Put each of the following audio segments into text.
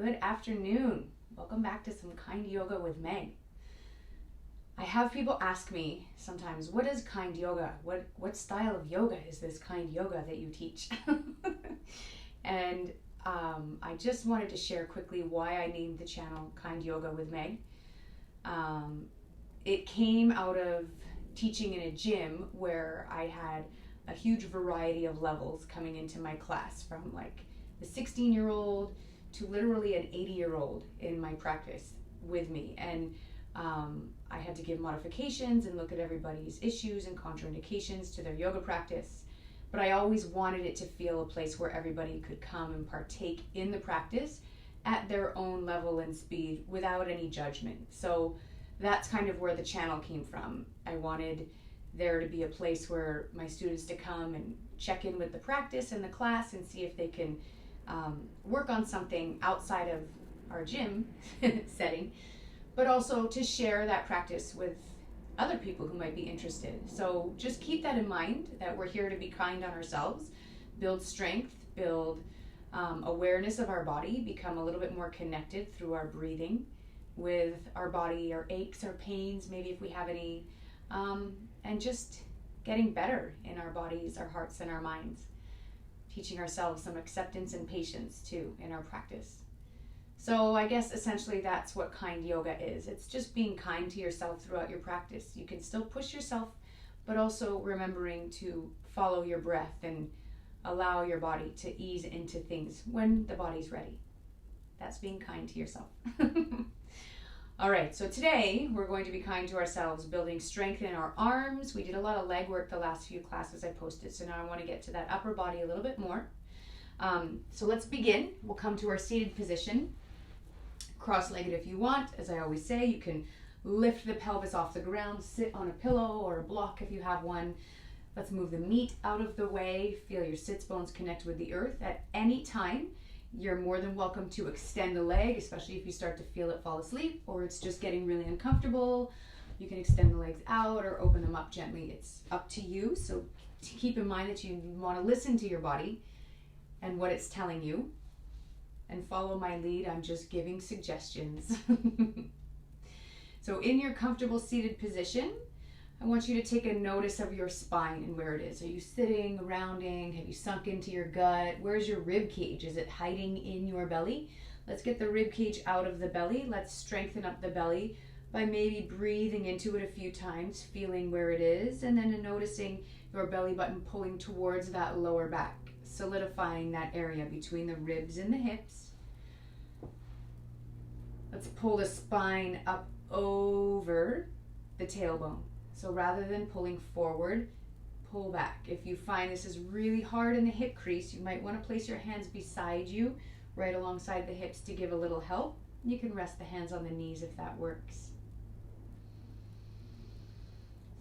Good afternoon. Welcome back to some Kind Yoga with Meg. I have people ask me sometimes, what is Kind Yoga? What style of yoga is this Kind Yoga that you teach? And I just wanted to share quickly why I named the channel Kind Yoga with Meg. It came out of teaching in a gym where I had a huge variety of levels coming into my class, from like the 16-year-old to literally an 80-year-old in my practice with me. And I had to give modifications and look at everybody's issues and contraindications to their yoga practice. But I always wanted it to feel a place where everybody could come and partake in the practice at their own level and speed without any judgment. So that's kind of where the channel came from. I wanted there to be a place where my students to come and check in with the practice and the class and see if they can work on something outside of our gym setting, but also to share that practice with other people who might be interested. So just keep that in mind, that we're here to be kind on ourselves, build strength, build awareness of our body, become a little bit more connected through our breathing with our body, our aches, our pains, maybe if we have any, and just getting better in our bodies, our hearts, and our minds. Teaching ourselves some acceptance and patience too in our practice. So I guess essentially that's what Kind Yoga is. It's just being kind to yourself throughout your practice. You can still push yourself, but also remembering to follow your breath and allow your body to ease into things when the body's ready. That's being kind to yourself. All right, so today we're going to be kind to ourselves, building strength in our arms. We did a lot of leg work the last few classes I posted, so now I want to get to that upper body a little bit more. So let's begin. We'll come to our seated position. Cross-legged if you want. As I always say, you can lift the pelvis off the ground, sit on a pillow or a block if you have one. Let's move the meat out of the way. Feel your sits bones connect with the earth. At any time, you're more than welcome to extend the leg, especially if you start to feel it fall asleep or it's just getting really uncomfortable. You can extend the legs out or open them up gently. It's up to you. So keep in mind that you want to listen to your body and what it's telling you, and follow my lead. I'm just giving suggestions. So in your comfortable seated position, I want you to take a notice of your spine and where it is. Are you sitting, rounding? Have you sunk into your gut? Where's your rib cage? Is it hiding in your belly? Let's get the rib cage out of the belly. Let's strengthen up the belly by maybe breathing into it a few times, feeling where it is, and then noticing your belly button pulling towards that lower back, solidifying that area between the ribs and the hips. Let's pull the spine up over the tailbone. So rather than pulling forward, pull back. If you find this is really hard in the hip crease, you might want to place your hands beside you, right alongside the hips to give a little help. You can rest the hands on the knees if that works.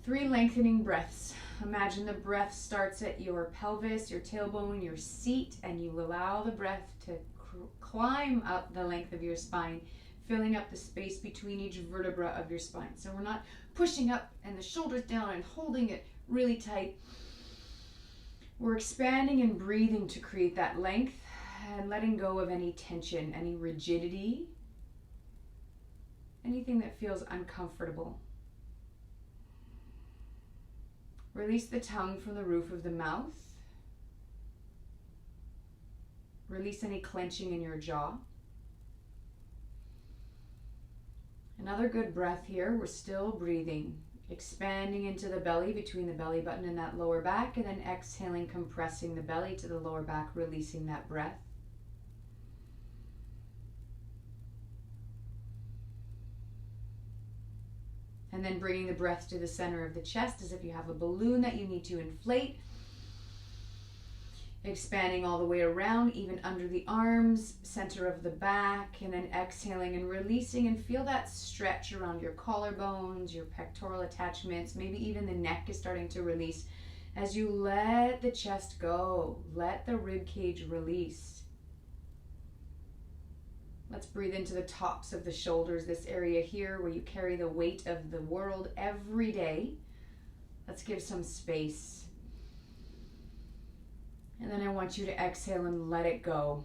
3 lengthening breaths. Imagine the breath starts at your pelvis, your tailbone, your seat, and you allow the breath to climb up the length of your spine, filling up the space between each vertebra of your spine. So we're not pushing up and the shoulders down and holding it really tight. We're expanding and breathing to create that length and letting go of any tension, any rigidity, anything that feels uncomfortable. Release the tongue from the roof of the mouth. Release any clenching in your jaw. Another good breath here. We're still breathing, expanding into the belly between the belly button and that lower back, and then exhaling, compressing the belly to the lower back, releasing that breath. And then bringing the breath to the center of the chest as if you have a balloon that you need to inflate. Expanding all the way around, even under the arms, center of the back, and then exhaling and releasing, and feel that stretch around your collarbones, your pectoral attachments, maybe even the neck is starting to release as you let the chest go, let the rib cage release. Let's breathe into the tops of the shoulders, this area here where you carry the weight of the world every day. Let's give some space. And then I want you to exhale and let it go.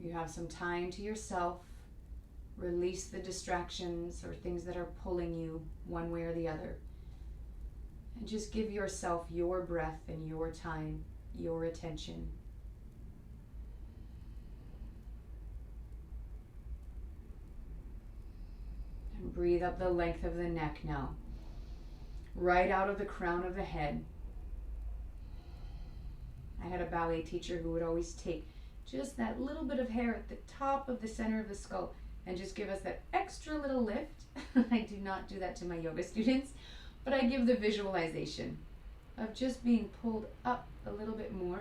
You have some time to yourself. Release the distractions or things that are pulling you one way or the other. And just give yourself your breath and your time, your attention. And breathe up the length of the neck now. Right out of the crown of the head. I had a ballet teacher who would always take just that little bit of hair at the top of the center of the skull and just give us that extra little lift. I do not do that to my yoga students, but I give the visualization of just being pulled up a little bit more.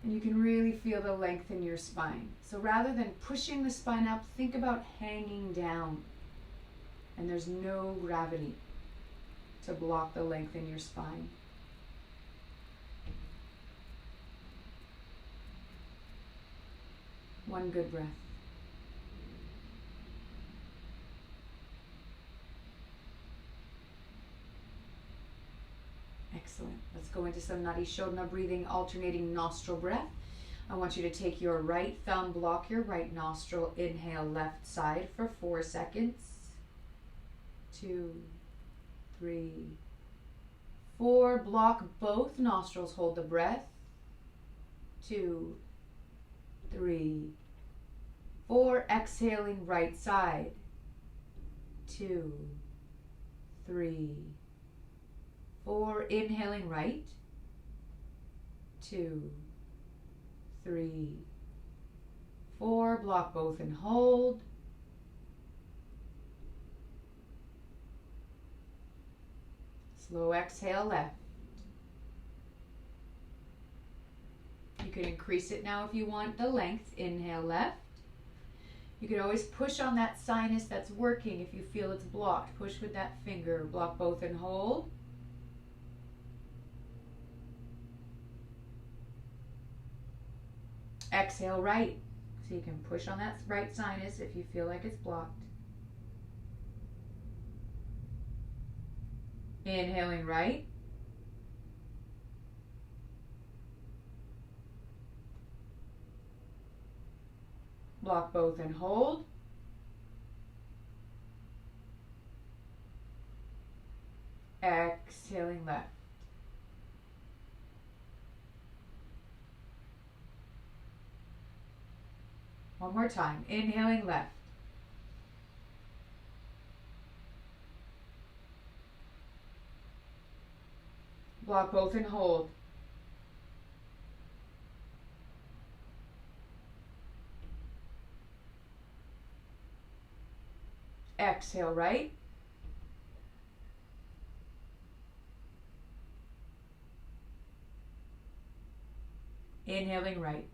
And you can really feel the length in your spine. So rather than pushing the spine up, think about hanging down. And there's no gravity to block the length in your spine. One good breath. Excellent. Let's go into some Nadi Shodhana breathing, alternating nostril breath. I want you to take your right thumb, block your right nostril, inhale left side for 4 seconds. 2, 3, 4. Block both nostrils, hold the breath. 2, 3, 4. Exhaling right side. 2, 3, 4. Inhaling right. 2, 3, 4. Block both and hold. Slow exhale left. You can increase it now if you want the length. Inhale left. You can always push on that sinus that's working if you feel it's blocked. Push with that finger. Block both and hold. Exhale right. So you can push on that right sinus if you feel like it's blocked. Inhaling right. Block both and hold. Exhaling left. One more time. Inhaling left. Block both and hold. Exhale right. Inhaling right.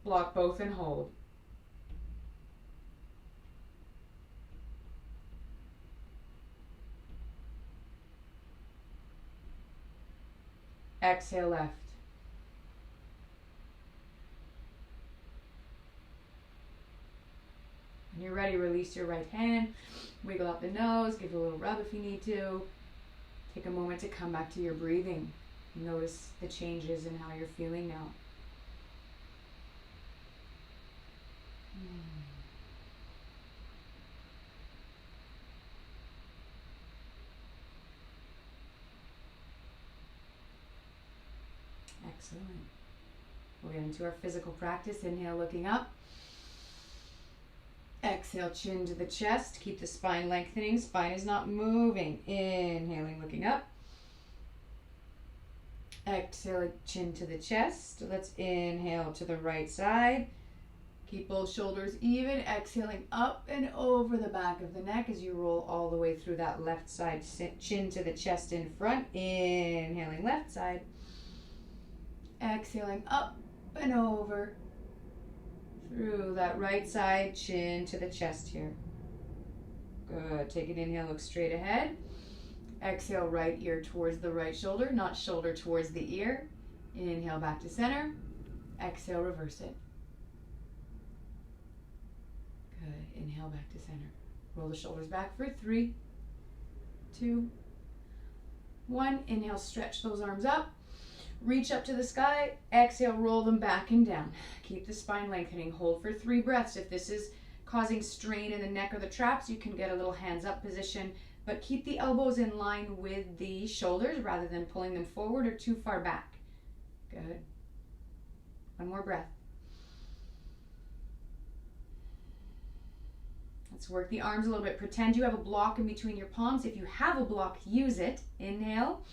Block both and hold. Exhale left. When you're ready, release your right hand. Wiggle out the nose. Give it a little rub if you need to. Take a moment to come back to your breathing. Notice the changes in how you're feeling now. Excellent. We'll get into our physical practice. Inhale, looking up. Exhale, chin to the chest. Keep the spine lengthening. Spine is not moving. Inhaling, looking up. Exhale, chin to the chest. Let's inhale to the right side. Keep both shoulders even. Exhaling up and over the back of the neck as you roll all the way through that left side. Chin to the chest in front. Inhaling left side. Exhaling up and over through that right side, chin to the chest here. Good. Take an inhale, look straight ahead. Exhale, right ear towards the right shoulder, not shoulder towards the ear. Inhale back to center. Exhale, reverse it. Good. Inhale back to center. Roll the shoulders back for 3, 2, 1. Inhale, stretch those arms up. Reach up to the sky. Exhale, roll them back and down. Keep the spine lengthening. Hold for 3 breaths. If this is causing strain in the neck or the traps, you can get a little hands up position, but keep the elbows in line with the shoulders rather than pulling them forward or too far back. Good. 1 more breath. Let's work the arms a little bit. Pretend you have a block in between your palms. If you have a block, use it. Inhale.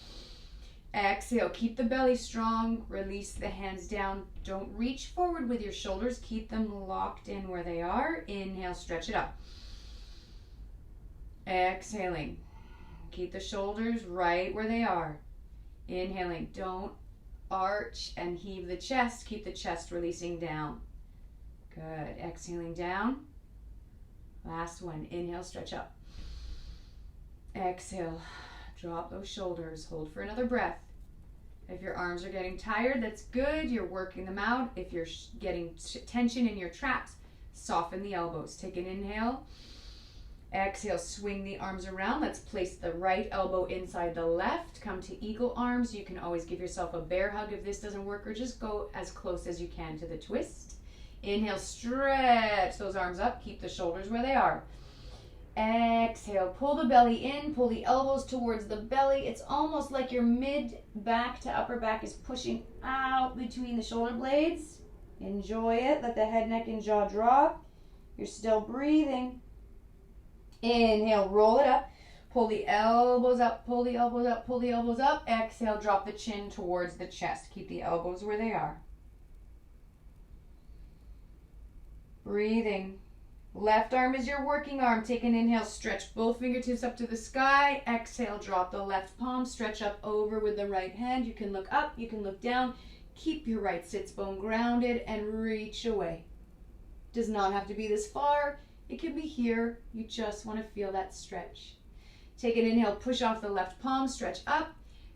Exhale. Keep the belly strong. Release the hands down. Don't reach forward with your shoulders. Keep them locked in where they are. Inhale. Stretch it up. Exhaling. Keep the shoulders right where they are. Inhaling. Don't arch and heave the chest. Keep the chest releasing down. Good. Exhaling down. Last one. Inhale, stretch up. Exhale. Drop those shoulders. Hold for another breath. If your arms are getting tired, that's good. You're working them out. If you're getting tension in your traps, soften the elbows. Take an inhale. Exhale, swing the arms around. Let's place the right elbow inside the left. Come to eagle arms. You can always give yourself a bear hug if this doesn't work, or just go as close as you can to the twist. Inhale, stretch those arms up. Keep the shoulders where they are. Exhale, pull the belly in, pull the elbows towards the belly. It's almost like your mid back to upper back is pushing out between the shoulder blades. Enjoy it. Let the head, neck, and jaw drop. You're still breathing. Inhale, roll it up. Pull the elbows up, pull the elbows up, pull the elbows up. Exhale, drop the chin towards the chest. Keep the elbows where they are. Breathing. Left arm is your working arm. Take an inhale, stretch both fingertips up to the sky. Exhale, drop the left palm, stretch up over with the right hand. You can look up, you can look down. Keep your right sits bone grounded and reach away. Does not have to be this far. It can be here. You just want to feel that stretch. Take an inhale, push off the left palm, stretch up.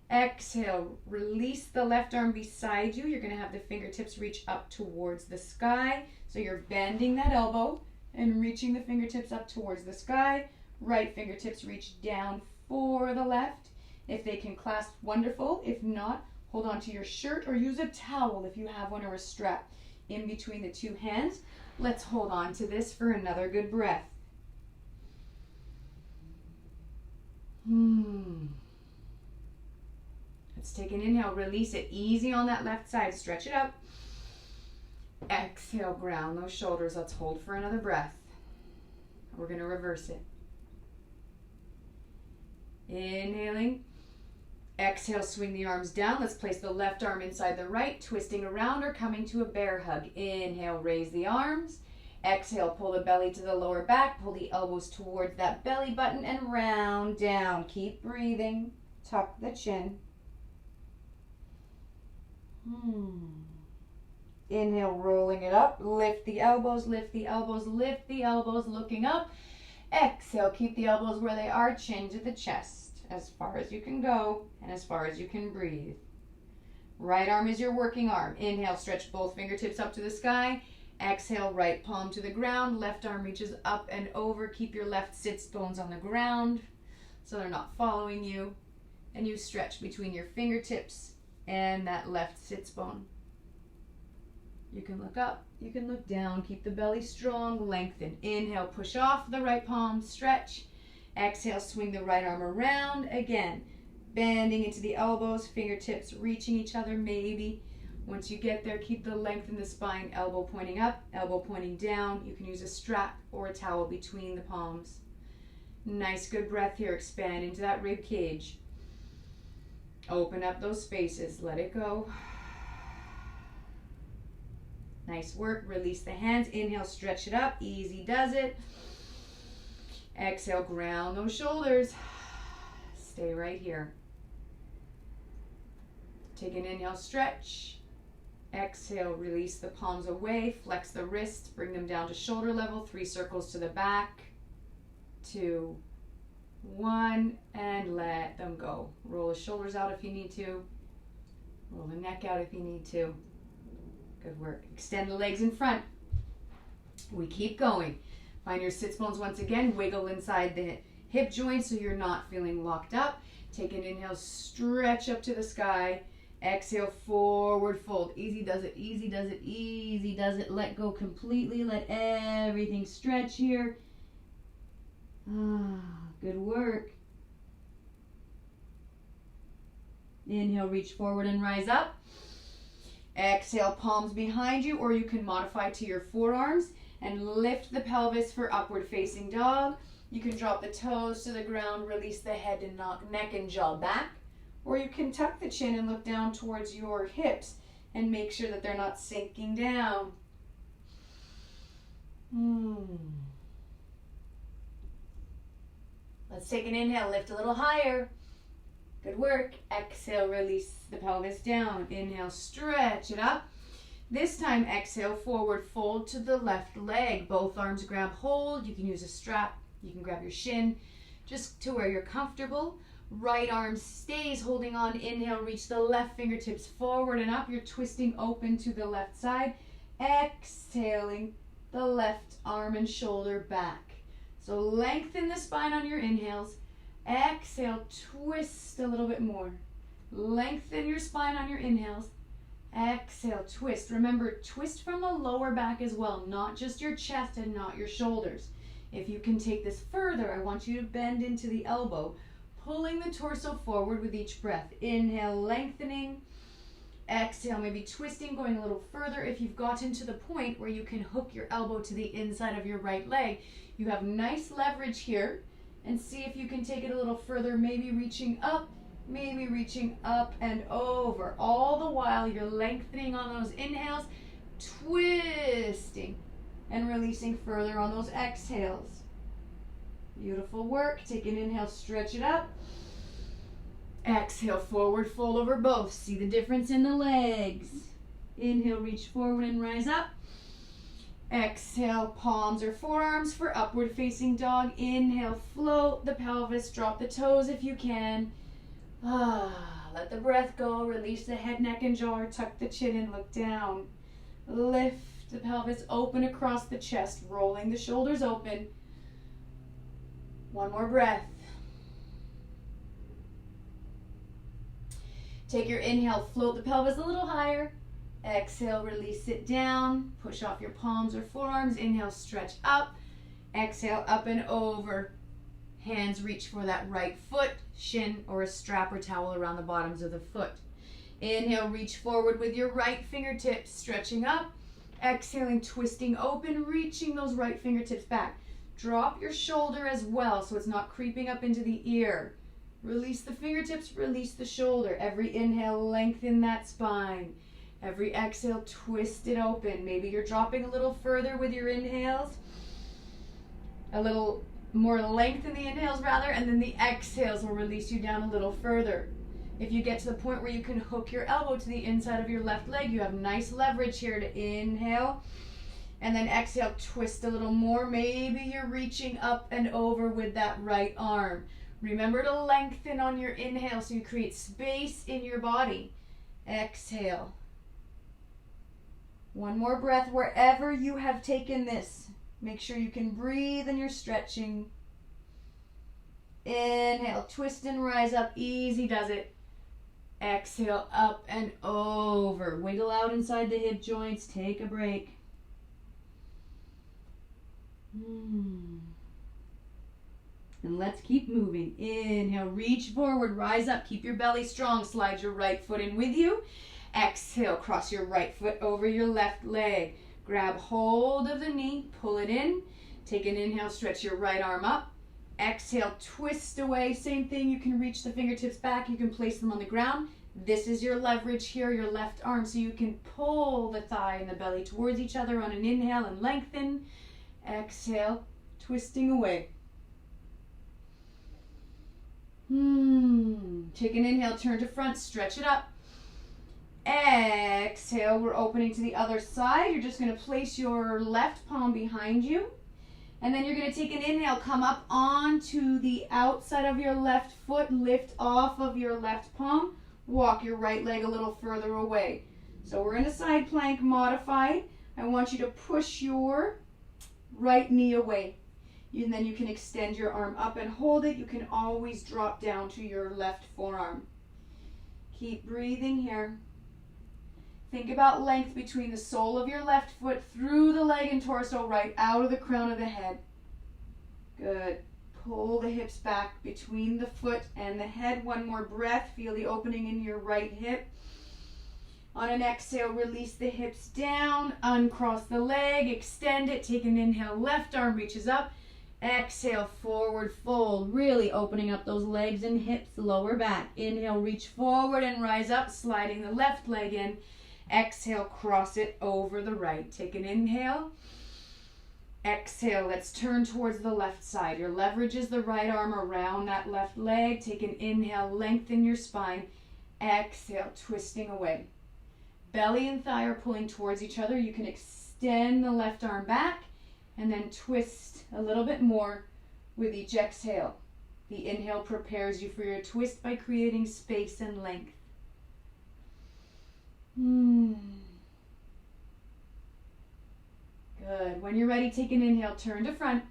Exhale, release the left arm beside you. You're going to have the fingertips reach up towards the sky. So you're bending that elbow and reaching the fingertips up towards the sky. Right fingertips reach down for the left. If they can clasp, wonderful. If not, hold on to your shirt or use a towel if you have one, or a strap in between the two hands. Let's hold on to this for another good breath. Let's take an inhale, release it easy on that left side, stretch it up. Exhale, ground those shoulders. Let's hold for another breath. We're going to reverse it. Inhaling. Exhale, swing the arms down. Let's place the left arm inside the right, twisting around or coming to a bear hug. Inhale, raise the arms. Exhale, pull the belly to the lower back. Pull the elbows towards that belly button and round down. Keep breathing. Tuck the chin. Inhale, rolling it up. Lift the elbows, lift the elbows, lift the elbows, looking up. Exhale, keep the elbows where they are, chin to the chest, as far as you can go and as far as you can breathe. Right arm is your working arm. Inhale, stretch both fingertips up to the sky. Exhale, right palm to the ground. Left arm reaches up and over. Keep your left sits bones on the ground so they're not following you. And you stretch between your fingertips and that left sits bone. You can look up, you can look down. Keep the belly strong, lengthen. Inhale, push off the right palm, stretch. Exhale, swing the right arm around. Again, bending into the elbows, fingertips reaching each other maybe. Once you get there, keep the length in the spine, elbow pointing up, elbow pointing down. You can use a strap or a towel between the palms. Nice, good breath here. Expand into that rib cage. Open up those spaces. Let it go. Nice work. Release the hands. Inhale, stretch it up. Easy does it. Exhale, ground those shoulders. Stay right here. Take an inhale, stretch. Exhale, release the palms away. Flex the wrists. Bring them down to shoulder level. 3 circles to the back. 2, 1, and let them go. Roll the shoulders out if you need to. Roll the neck out if you need to. Good work. Extend the legs in front. We keep going. Find your sits bones once again. Wiggle inside the hip joints so you're not feeling locked up. Take an inhale, stretch up to the sky. Exhale, forward fold. Easy does it, easy does it, easy does it. Let go completely. Let everything stretch here. Good work. Inhale, reach forward and rise up. Exhale, palms behind you, or you can modify to your forearms and lift the pelvis for upward facing dog. You can drop the toes to the ground, release the head and neck and jaw back, or you can tuck the chin and look down towards your hips and make sure that they're not sinking down. Let's take an inhale, lift a little higher. Good work. Exhale, release the pelvis down. Inhale, stretch it up. This time, exhale, forward fold to the left leg. Both arms grab hold. You can use a strap. You can grab your shin just to where you're comfortable. Right arm stays holding on. Inhale, reach the left fingertips forward and up. You're twisting open to the left side. Exhaling the left arm and shoulder back. So lengthen the spine on your inhales. Exhale, twist a little bit more. Lengthen your spine on your inhales. Exhale, twist. Remember, twist from the lower back as well, not just your chest and not your shoulders. If you can take this further, I want you to bend into the elbow, pulling the torso forward with each breath. Inhale, lengthening. Exhale, maybe twisting, going a little further. If you've gotten to the point where you can hook your elbow to the inside of your right leg, you have nice leverage here. And see if you can take it a little further, maybe reaching up and over. All the while you're lengthening on those inhales, twisting and releasing further on those exhales. Beautiful work. Take an inhale, stretch it up. Exhale, forward fold over both. See the difference in the legs. Inhale, reach forward and rise up. Exhale, palms or forearms for upward facing dog. Inhale, float the pelvis, drop the toes if you can. Let the breath go, release the head, neck, and jaw, tuck the chin and look down. Lift the pelvis open across the chest, rolling the shoulders open. One more breath. Take your inhale, float the pelvis a little higher. Exhale, release it down. Push off your palms or forearms. Inhale, stretch up. Exhale, up and over. Hands reach for that right foot, shin or a strap or towel around the bottoms of the foot. Inhale, reach forward with your right fingertips, stretching up. Exhaling, twisting open, reaching those right fingertips back. Drop your shoulder as well so it's not creeping up into the ear. Release the fingertips, release the shoulder. Every inhale, lengthen that spine. Every exhale, twist it open. Maybe you're dropping a little further with your inhales. A little more length in the inhales rather, and then the exhales will release you down a little further. If you get to the point where you can hook your elbow to the inside of your left leg, you have nice leverage here to inhale. And then exhale, twist a little more. Maybe you're reaching up and over with that right arm. Remember to lengthen on your inhale so you create space in your body. Exhale. One more breath wherever you have taken this. Make sure you can breathe and you're stretching. Inhale, twist and rise up. Easy does it. Exhale, up and over. Wiggle out inside the hip joints. Take a break. And let's keep moving. Inhale, reach forward, rise up. Keep your belly strong. Slide your right foot in with you. Exhale, cross your right foot over your left leg. Grab hold of the knee, pull it in. Take an inhale, stretch your right arm up. Exhale, twist away. Same thing, you can reach the fingertips back. You can place them on the ground. This is your leverage here, your left arm, so you can pull the thigh and the belly towards each other on an inhale and lengthen. Exhale, twisting away. Take an inhale, turn to front, stretch it up. Exhale, we're opening to the other side. You're just going to place your left palm behind you. And then you're going to take an inhale, come up onto the outside of your left foot, lift off of your left palm, walk your right leg a little further away. So we're in a side plank modified. I want you to push your right knee away. And then you can extend your arm up and hold it. You can always drop down to your left forearm. Keep breathing here. Think about length between the sole of your left foot through the leg and torso, right out of the crown of the head. Good. Pull the hips back between the foot and the head. One more breath. Feel the opening in your right hip. On an exhale, release the hips down. Uncross the leg. Extend it. Take an inhale. Left arm reaches up. Exhale, forward fold. Really opening up those legs and hips. Lower back. Inhale, reach forward and rise up. Sliding the left leg in. Exhale, cross it over the right. Take an inhale. Exhale, let's turn towards the left side. Your leverage is the right arm around that left leg. Take an inhale, lengthen your spine. Exhale, twisting away. Belly and thigh are pulling towards each other. You can extend the left arm back and then twist a little bit more with each exhale. The inhale prepares you for your twist by creating space and length. Good. When you're ready, take an inhale, turn to front.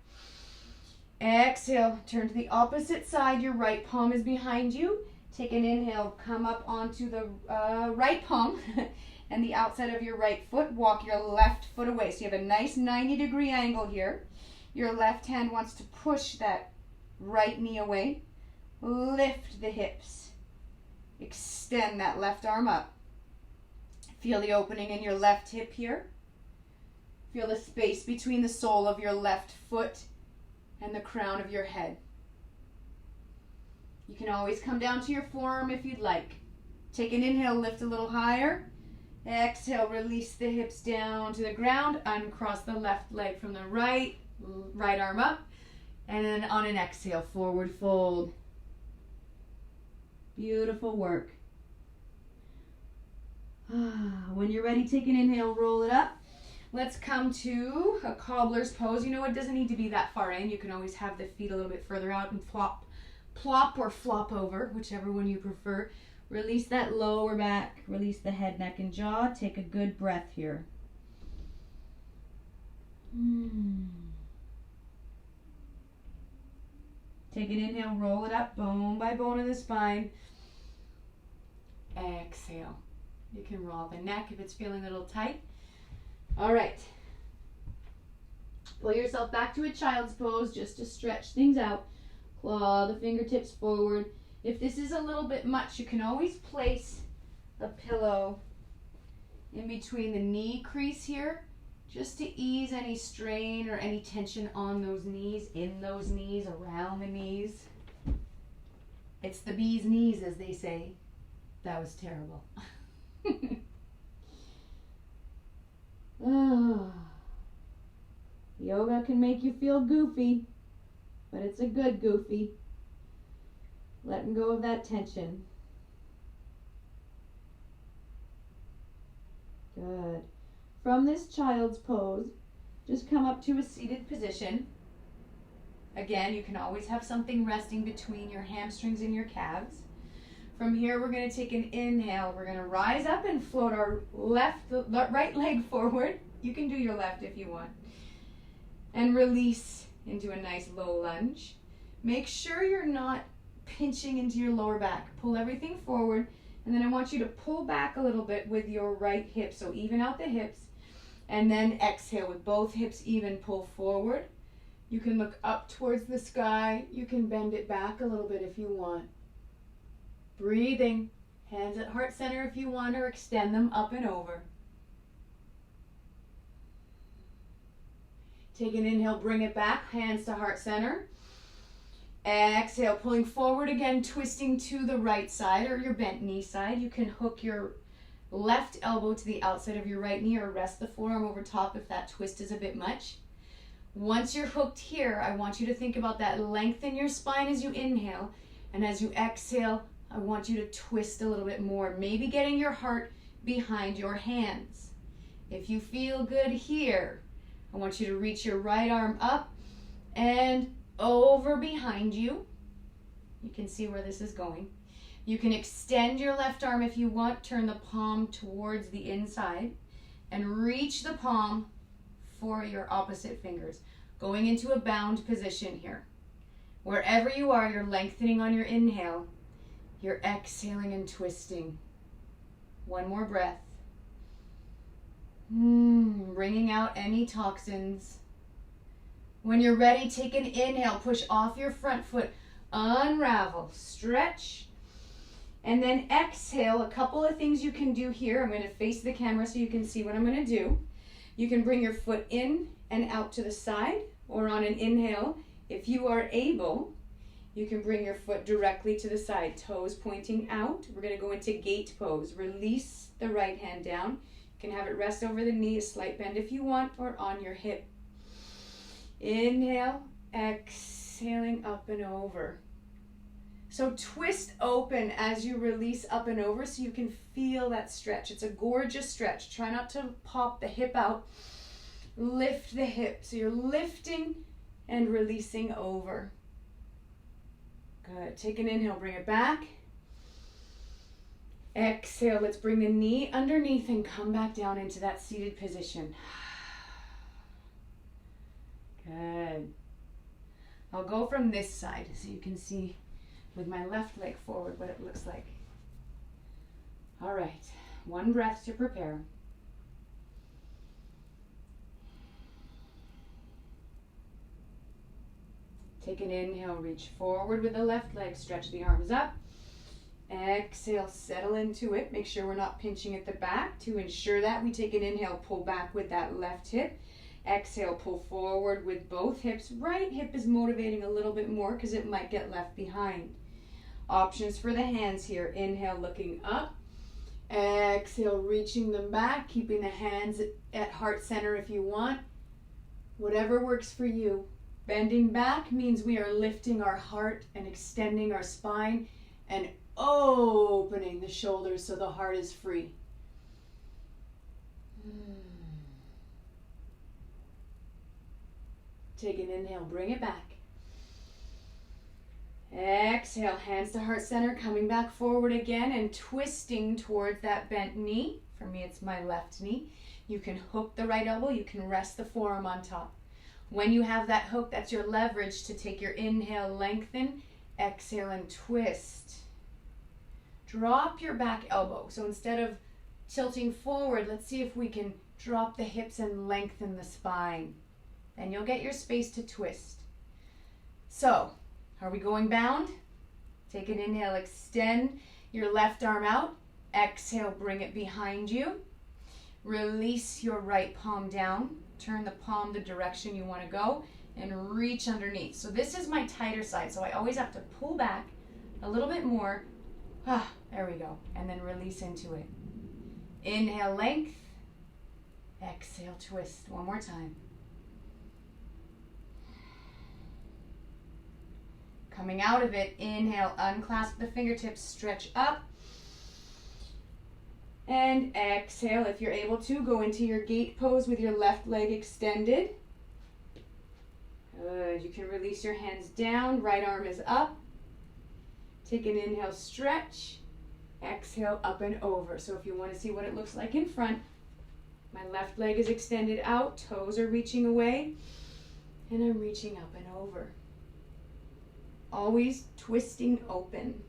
Exhale, turn to the opposite side. Your right palm is behind you. Take an inhale, come up onto the right palm and the outside of your right foot. Walk your left foot away. So you have a nice 90-degree angle here. Your left hand wants to push that right knee away. Lift the hips. Extend that left arm up. Feel the opening in your left hip here. Feel the space between the sole of your left foot and the crown of your head. You can always come down to your forearm if you'd like. Take an inhale, lift a little higher. Exhale, release the hips down to the ground. Uncross the left leg from the right arm up. And then on an exhale, forward fold. Beautiful work. When you're ready, take an inhale, roll it up. Let's come to a cobbler's pose. You know, it doesn't need to be that far in. You can always have the feet a little bit further out and plop or flop over, whichever one you prefer. Release that lower back. Release the head, neck, and jaw. Take a good breath here. Take an inhale, roll it up, bone by bone of the spine. Exhale. You can roll the neck if it's feeling a little tight. All right. Pull yourself back to a child's pose just to stretch things out. Claw the fingertips forward. If this is a little bit much, you can always place a pillow in between the knee crease here just to ease any strain or any tension on those knees, in those knees, around the knees. It's the bee's knees, as they say. That was terrible. Yoga can make you feel goofy, but it's a good goofy. Letting go of that tension. Good. From this child's pose, just come up to a seated position. Again, you can always have something resting between your hamstrings and your calves. From here, we're going to take an inhale. We're going to rise up and float our right leg forward. You can do your left if you want. And release into a nice low lunge. Make sure you're not pinching into your lower back. Pull everything forward. And then I want you to pull back a little bit with your right hip. So even out the hips. And then exhale with both hips even. Pull forward. You can look up towards the sky. You can bend it back a little bit if you want. Breathing. Hands at heart center if you want, or extend them up and over. Take an inhale, bring it back, hands to heart center. Exhale, pulling forward again, twisting to the right side or your bent knee side. You can hook your left elbow to the outside of your right knee or rest the forearm over top if that twist is a bit much. Once you're hooked here, I want you to think about that length in your spine as you inhale, and as you exhale, I want you to twist a little bit more, maybe getting your heart behind your hands. If you feel good here, I want you to reach your right arm up and over behind you. You can see where this is going. You can extend your left arm if you want, turn the palm towards the inside, and reach the palm for your opposite fingers. Going into a bound position here. Wherever you are, you're lengthening on your inhale. You're exhaling and twisting. One more breath. Bringing out any toxins. When you're ready, take an inhale. Push off your front foot. Unravel. Stretch. And then exhale. A couple of things you can do here. I'm going to face the camera so you can see what I'm going to do. You can bring your foot in and out to the side, or on an inhale, if you are able, you can bring your foot directly to the side, toes pointing out. We're going to go into Gait Pose. Release the right hand down. You can have it rest over the knee, a slight bend if you want, or on your hip. Inhale, exhaling up and over. So twist open as you release up and over so you can feel that stretch. It's a gorgeous stretch. Try not to pop the hip out. Lift the hip. So you're lifting and releasing over. Good. Take an inhale, bring it back. Exhale, let's bring the knee underneath and come back down into that seated position. Good. I'll go from this side so you can see with my left leg forward what it looks like. All right, one breath to prepare. Take an inhale, reach forward with the left leg, stretch the arms up. Exhale, settle into it. Make sure we're not pinching at the back. To ensure that, we take an inhale, pull back with that left hip. Exhale, pull forward with both hips. Right hip is motivating a little bit more because it might get left behind. Options for the hands here. Inhale, looking up. Exhale, reaching them back, keeping the hands at heart center if you want. Whatever works for you. Bending back means we are lifting our heart and extending our spine and opening the shoulders so the heart is free. Take an inhale, bring it back. Exhale, hands to heart center, coming back forward again and twisting towards that bent knee. For me, it's my left knee. You can hook the right elbow, you can rest the forearm on top. When you have that hook, that's your leverage to take your inhale, lengthen, exhale, and twist. Drop your back elbow. So instead of tilting forward, let's see if we can drop the hips and lengthen the spine. Then you'll get your space to twist. So, are we going bound? Take an inhale, extend your left arm out. Exhale, bring it behind you. Release your right palm down. Turn the palm the direction you want to go and reach underneath. So this is my tighter side, so I always have to pull back a little bit more. There we go. And then release into it. Inhale, length. Exhale, twist. One more time. Coming out of it, inhale, unclasp the fingertips, stretch up. And exhale, if you're able to, go into your gait pose with your left leg extended. Good. You can release your hands down. Right arm is up. Take an inhale, stretch. Exhale, up and over. So if you want to see what it looks like in front, my left leg is extended out. Toes are reaching away. And I'm reaching up and over. Always twisting open.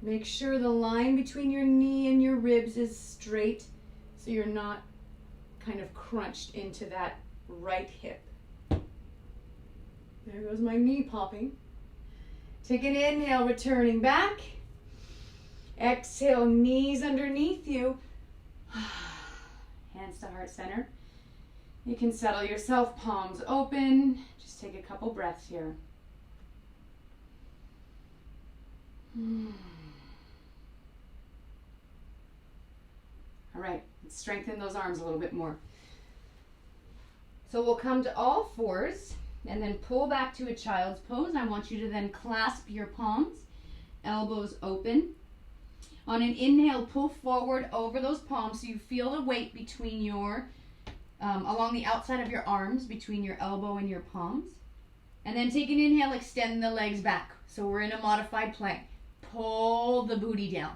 Make sure the line between your knee and your ribs is straight so you're not kind of crunched into that right hip. There goes my knee popping. Take an inhale, returning back. Exhale, knees underneath you. Hands to heart center. You can settle yourself, palms open. Just take a couple breaths here. All right, let's strengthen those arms a little bit more. So we'll come to all fours and then pull back to a child's pose. I want you to then clasp your palms, elbows open. On an inhale, pull forward over those palms so you feel the weight between your, along the outside of your arms, between your elbow and your palms. And then take an inhale, extend the legs back. So we're in a modified plank. Pull the booty down.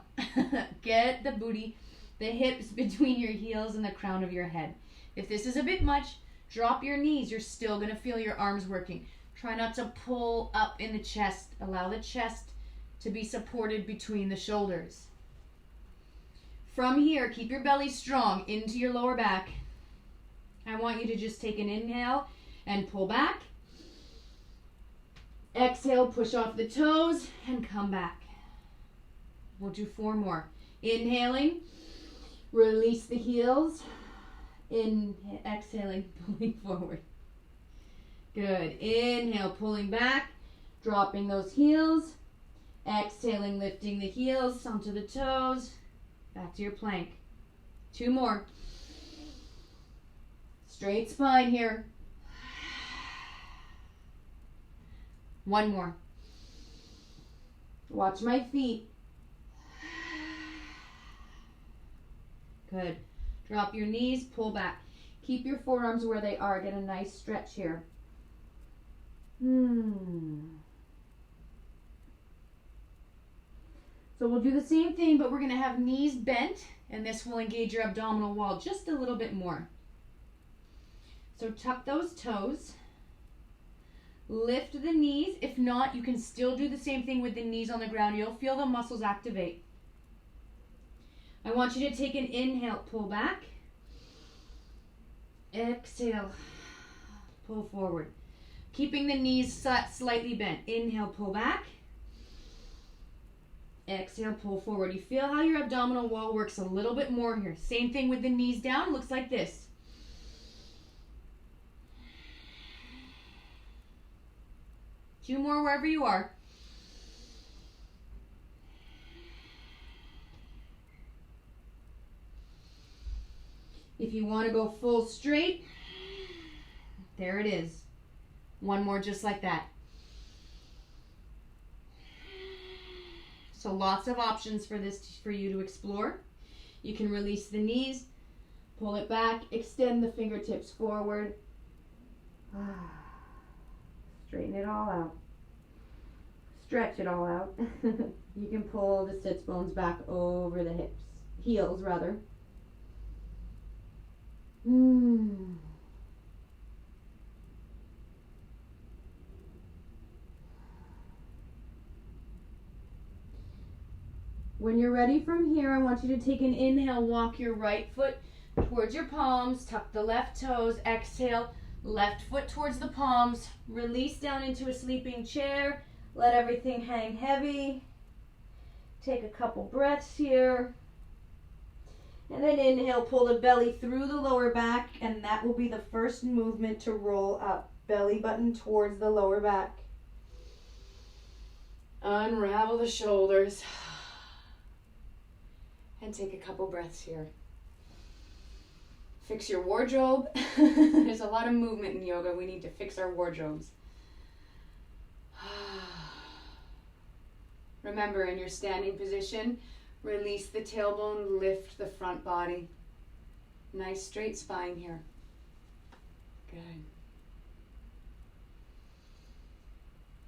Get the booty, the hips between your heels and the crown of your head. If this is a bit much, drop your knees. You're still going to feel your arms working. Try not to pull up in the chest. Allow the chest to be supported between the shoulders. From here, keep your belly strong into your lower back. I want you to just take an inhale and pull back. Exhale, push off the toes and come back. We'll do 4 more. Inhaling, release the heels. Exhaling, pulling forward. Good. Inhale, pulling back, dropping those heels. Exhaling, lifting the heels onto the toes. Back to your plank. 2 more. Straight spine here. 1 more. Watch my feet. Good. Drop your knees, pull back. Keep your forearms where they are. Get a nice stretch here. So we'll do the same thing, but we're going to have knees bent, and this will engage your abdominal wall just a little bit more. So tuck those toes. Lift the knees. If not, you can still do the same thing with the knees on the ground. You'll feel the muscles activate. I want you to take an inhale, pull back. Exhale, pull forward. Keeping the knees slightly bent. Inhale, pull back. Exhale, pull forward. You feel how your abdominal wall works a little bit more here. Same thing with the knees down. Looks like this. Two more wherever you are. If you want to go full straight, there it is. 1 more just like that. So lots of options for this for you to explore. You can release the knees, pull it back, extend the fingertips forward. Straighten it all out. Stretch it all out. You can pull the sits bones back over the hips, heels rather. When you're ready from here, I want you to take an inhale, walk your right foot towards your palms, tuck the left toes, exhale, left foot towards the palms, release down into a sleeping chair, let everything hang heavy. Take a couple breaths here. And then inhale, pull the belly through the lower back, and that will be the first movement to roll up. Belly button towards the lower back. Unravel the shoulders. And take a couple breaths here. Fix your wardrobe. There's a lot of movement in yoga. We need to fix our wardrobes. Remember, in your standing position, release the tailbone, lift the front body. Nice straight spine here. Good.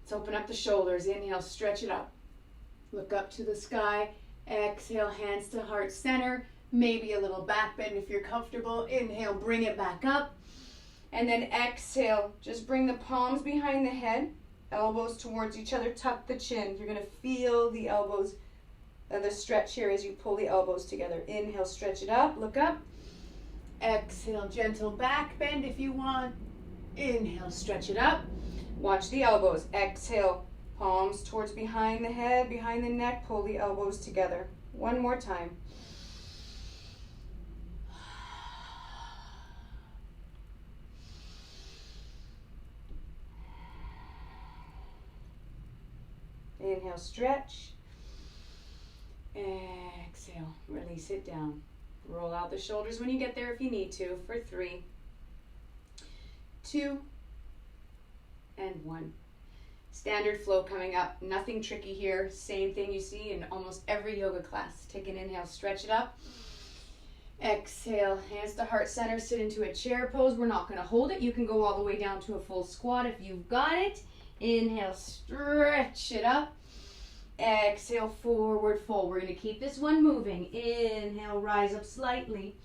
Let's open up the shoulders. Inhale, stretch it up. Look up to the sky. Exhale, hands to heart center. Maybe a little back bend if you're comfortable. Inhale, bring it back up. And then exhale, just bring the palms behind the head. Elbows towards each other. Tuck the chin. You're going to feel the elbows, the stretch here as you pull the elbows together. Inhale, stretch it up. Look up. Exhale, gentle back bend if you want. Inhale, stretch it up. Watch the elbows. Exhale, palms towards behind the head, behind the neck. Pull the elbows together. 1 more time. Inhale, stretch. Exhale, release it down. Roll out the shoulders when you get there if you need to for 3, 2, and 1. Standard flow coming up. Nothing tricky here. Same thing you see in almost every yoga class. Take an inhale, stretch it up. Exhale, hands to heart center, sit into a chair pose. We're not going to hold it. You can go all the way down to a full squat if you've got it. Inhale, stretch it up. Exhale, forward fold. We're going to keep this one moving. Inhale, rise up slightly.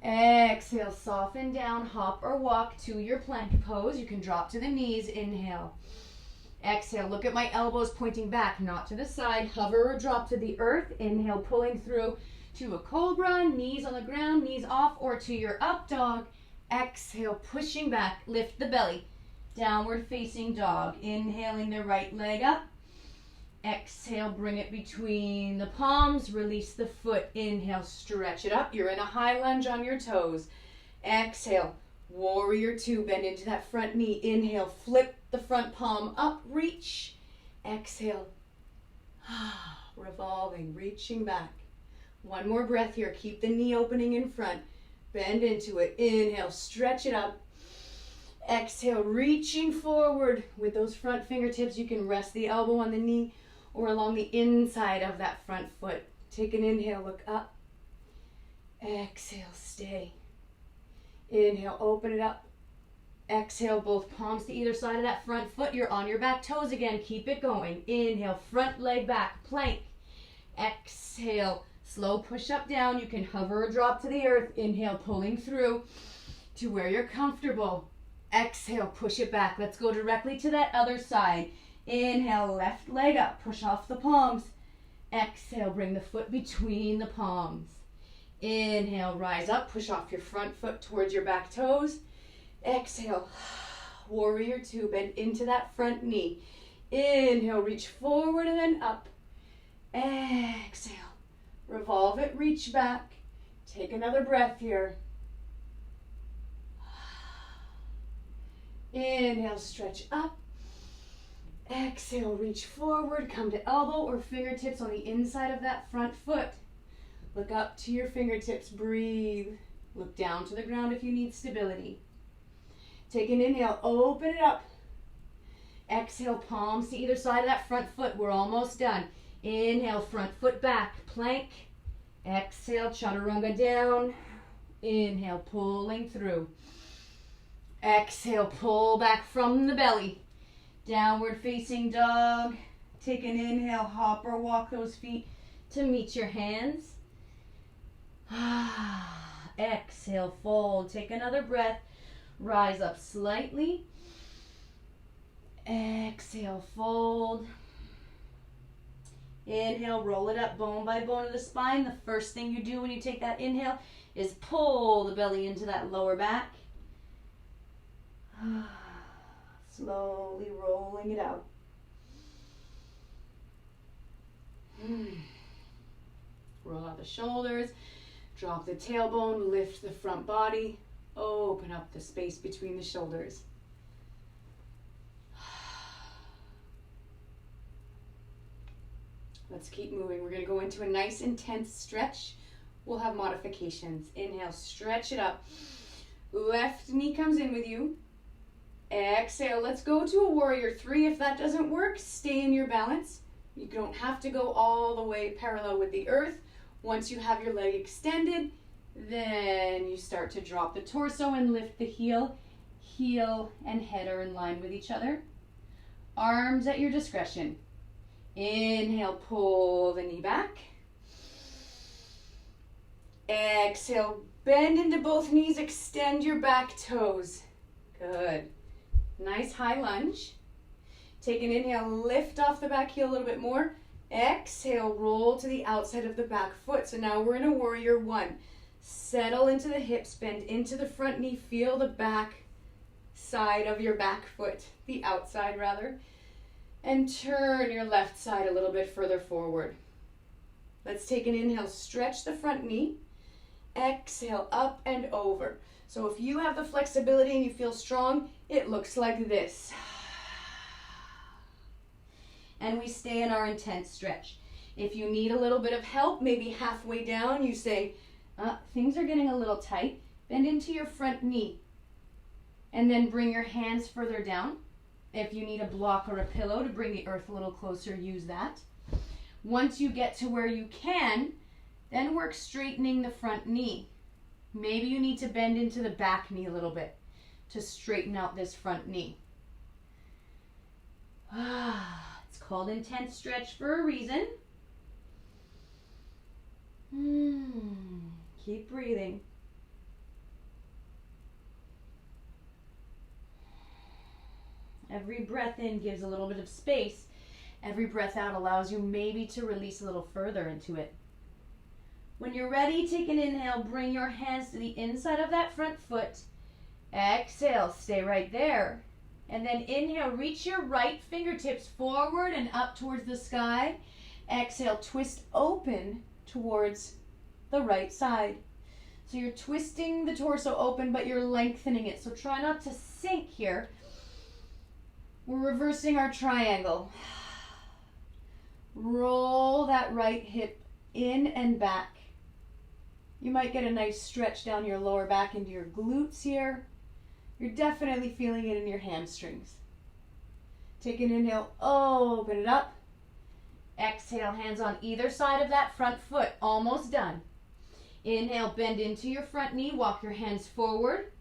Exhale, soften down, hop or walk to your plank pose. You can drop to the knees, inhale. Exhale, look at my elbows pointing back, not to the side. Hover or drop to the earth. Inhale, pulling through to a cobra, knees on the ground, knees off, or to your up dog. Exhale, pushing back, lift the belly. Downward facing dog. Inhaling the right leg up. Exhale, bring it between the palms, release the foot. Inhale, stretch it up. You're in a high lunge on your toes. Exhale, warrior two, bend into that front knee. Inhale, flip the front palm up, reach. Exhale, revolving, reaching back. One more breath here. Keep the knee opening in front. Bend into it. Inhale, stretch it up. Exhale, reaching forward with those front fingertips. You can rest the elbow on the knee or along the inside of that front foot. Take an inhale, look up. Exhale, stay. Inhale, open it up. Exhale, both palms to either side of that front foot. You're on your back toes again. Keep it going. Inhale, front leg back, plank. Exhale, slow push up down. You can hover or drop to the earth. Inhale, pulling through to where you're comfortable. Exhale, push it back. Let's go directly to that other side. Inhale, left leg up. Push off the palms. Exhale, bring the foot between the palms. Inhale, rise up. Push off your front foot towards your back toes. Exhale, warrior two. Bend into that front knee. Inhale, reach forward and then up. Exhale, revolve it, reach back. Take another breath here. Inhale, stretch up. Exhale, reach forward. Come to elbow or fingertips on the inside of that front foot. Look up to your fingertips. Breathe. Look down to the ground if you need stability. Take an inhale. Open it up. Exhale, palms to either side of that front foot. We're almost done. Inhale, front foot back. Plank. Exhale, chaturanga down. Inhale, pulling through. Exhale, pull back from the belly. Downward facing dog. Take an inhale, hop or walk those feet to meet your hands. Exhale, fold. Take another breath. Rise up slightly. Exhale, fold. Inhale, roll it up bone by bone of the spine. The first thing you do when you take that inhale is pull the belly into that lower back. Slowly rolling it out. Roll out the shoulders. Drop the tailbone. Lift the front body. Open up the space between the shoulders. Let's keep moving. We're going to go into a nice intense stretch. We'll have modifications. Inhale, stretch it up. Left knee comes in with you. Exhale, let's go to a warrior three. If that doesn't work, stay in your balance. You don't have to go all the way parallel with the earth. Once you have your leg extended, then you start to drop the torso and lift the heel. Heel and head are in line with each other. Arms at your discretion. Inhale, pull the knee back. Exhale, bend into both knees, extend your back toes. Good. Nice high lunge. Take an inhale, lift off the back heel a little bit more. Exhale, roll to the outside of the back foot. So now we're in a warrior one. Settle into the hips, bend into the front knee. Feel the back side of your back foot, the outside rather. And turn your left side a little bit further forward. Let's take an inhale, stretch the front knee. Exhale, up and over. So if you have the flexibility and you feel strong, it looks like this. And we stay in our intense stretch. If you need a little bit of help, maybe halfway down, you say, things are getting a little tight. Bend into your front knee. And then bring your hands further down. If you need a block or a pillow to bring the earth a little closer, use that. Once you get to where you can, then work straightening the front knee. Maybe you need to bend into the back knee a little bit to straighten out this front knee. It's called intense stretch for a reason. Keep breathing. Every breath in gives a little bit of space. Every breath out allows you maybe to release a little further into it. When you're ready, take an inhale. Bring your hands to the inside of that front foot. Exhale, stay right there. And then inhale, reach your right fingertips forward and up towards the sky. Exhale, twist open towards the right side. So you're twisting the torso open, but you're lengthening it. So try not to sink here. We're reversing our triangle. Roll that right hip in and back. You might get a nice stretch down your lower back into your glutes here. You're definitely feeling it in your hamstrings. Take an inhale, open it up. Exhale, hands on either side of that front foot, almost done. Inhale, bend into your front knee, walk your hands forward,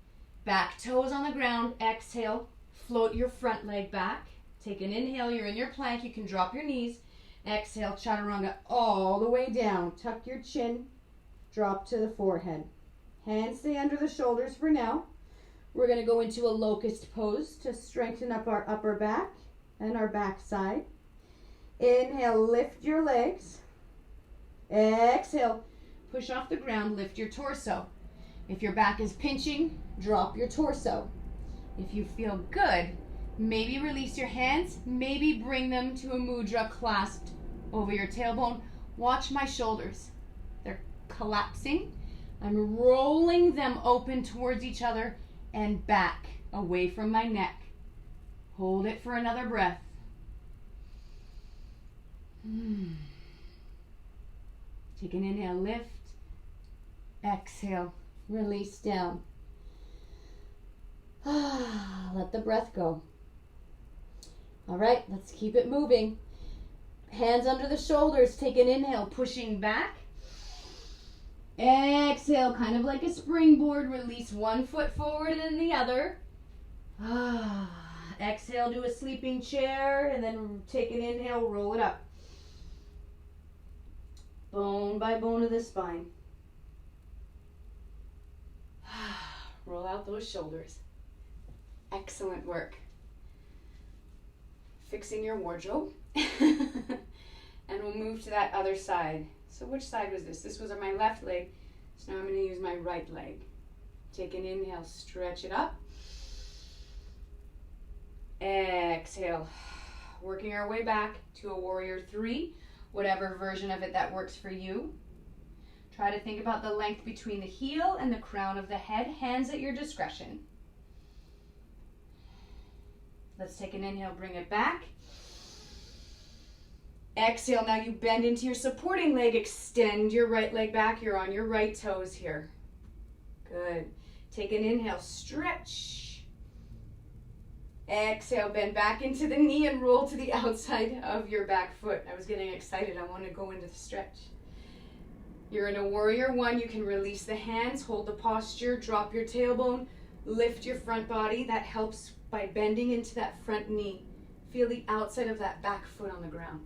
back toes on the ground. Exhale, float your front leg back. Take an inhale, you're in your plank, you can drop your knees. Exhale, chaturanga all the way down. Tuck your chin, drop to the forehead. Hands stay under the shoulders for now. We're going to go into a locust pose to strengthen up our upper back and our back side. Inhale, lift your legs. Exhale, push off the ground, lift your torso. If your back is pinching, drop your torso. If you feel good, maybe release your hands, maybe bring them to a mudra clasped over your tailbone. Watch my shoulders. They're collapsing. I'm rolling them open towards each other and back away from my neck. Hold it for another breath. Take an inhale, lift. Exhale, release down. Let the breath go. All right, let's keep it moving. Hands under the shoulders. Take an inhale, pushing back. Exhale, kind of like a springboard. Release one foot forward and then the other. Exhale, do a sleeping chair, and then take an inhale, roll it up. Bone by bone of the spine. Roll out those shoulders. Excellent work. Fixing your wardrobe. And we'll move to that other side. So which side was this? This was on my left leg. So now I'm going to use my right leg. Take an inhale, stretch it up. Exhale. Working our way back to a warrior 3, whatever version of it that works for you. Try to think about the length between the heel and the crown of the head. Hands at your discretion. Let's take an inhale, bring it back. Exhale, now you bend into your supporting leg, extend your right leg back. You're on your right toes here. Good. Take an inhale, stretch. Exhale, bend back into the knee and roll to the outside of your back foot. I was getting excited. I want to go into the stretch. You're in a warrior 1. You can release the hands, hold the posture, drop your tailbone, lift your front body. That helps by bending into that front knee. Feel the outside of that back foot on the ground.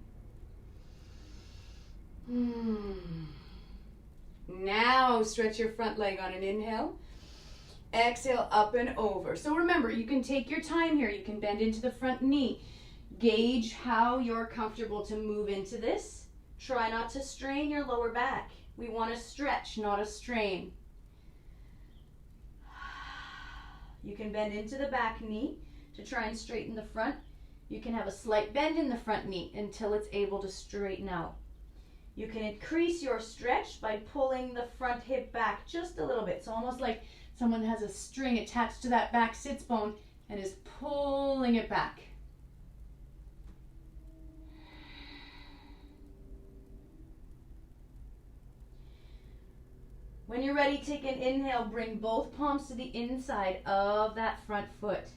Now stretch your front leg on an inhale. Exhale, up and over. So remember, you can take your time here. You can bend into the front knee. Gauge how you're comfortable to move into this. Try not to strain your lower back. We want to stretch, not a strain. You can bend into the back knee to try and straighten the front. You can have a slight bend in the front knee until it's able to straighten out. You can increase your stretch by pulling the front hip back just a little bit. It's almost like someone has a string attached to that back sits bone and is pulling it back. When you're ready, take an inhale. Bring both palms to the inside of that front foot.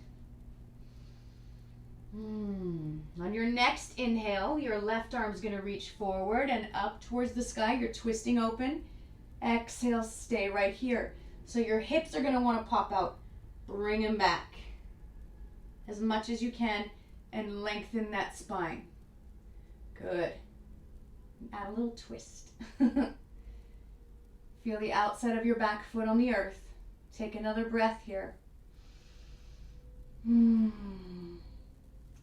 On your next inhale, your left arm is going to reach forward and up towards the sky. You're twisting open. Exhale, stay right here. So your hips are going to want to pop out. Bring them back as much as you can and lengthen that spine. Good. Add a little twist. Feel the outside of your back foot on the earth. Take another breath here.